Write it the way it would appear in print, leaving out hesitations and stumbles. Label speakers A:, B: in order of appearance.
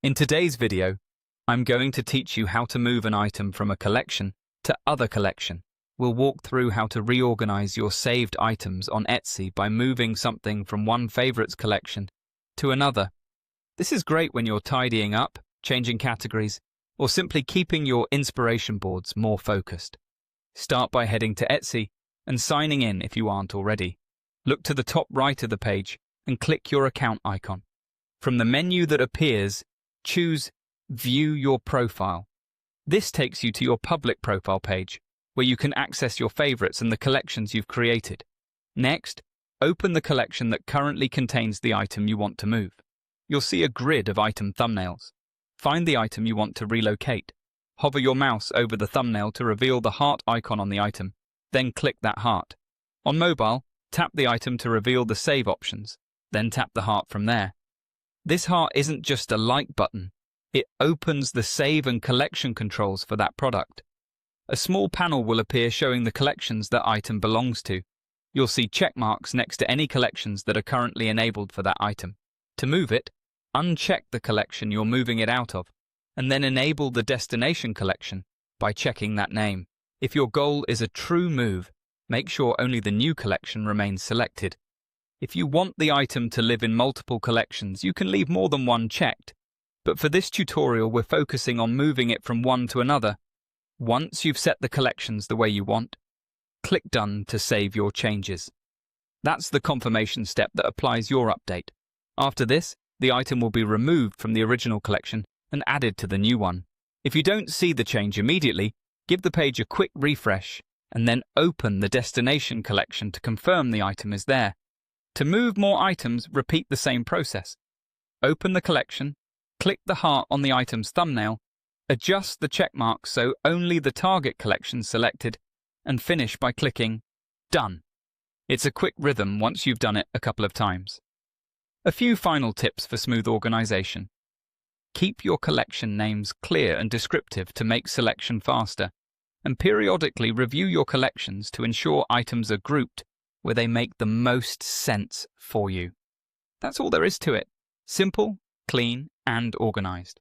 A: In today's video, I'm going to teach you how to move an item from a collection to other collection. We'll walk through how to reorganize your saved items on Etsy by moving something from one favorites collection to another. This is great when you're tidying up, changing categories, or simply keeping your inspiration boards more focused. Start by heading to Etsy and signing in if you aren't already. Look to the top right of the page and click your account icon. From the menu that appears, choose View Your Profile. This takes you to your public profile page, where you can access your favorites and the collections you've created. Next, open the collection that currently contains the item you want to move. You'll see a grid of item thumbnails. Find the item you want to relocate. Hover your mouse over the thumbnail to reveal the heart icon on the item, then click that heart. On mobile, tap the item to reveal the save options, then tap the heart from there. This heart isn't just a like button, it opens the save and collection controls for that product. A small panel will appear showing the collections that item belongs to. You'll see check marks next to any collections that are currently enabled for that item. To move it, uncheck the collection you're moving it out of, and then enable the destination collection by checking that name. If your goal is a true move, make sure only the new collection remains selected. If you want the item to live in multiple collections, you can leave more than one checked. But for this tutorial, we're focusing on moving it from one to another. Once you've set the collections the way you want, click Done to save your changes. That's the confirmation step that applies your update. After this, the item will be removed from the original collection and added to the new one. If you don't see the change immediately, give the page a quick refresh and then open the destination collection to confirm the item is there. To move more items, repeat the same process. Open the collection, click the heart on the item's thumbnail, adjust the check mark so only the target collection is selected, and finish by clicking Done. It's a quick rhythm once you've done it a couple of times. A few final tips for smooth organization. Keep your collection names clear and descriptive to make selection faster, and periodically review your collections to ensure items are grouped where they make the most sense for you. That's all there is to it. Simple, clean, and organized.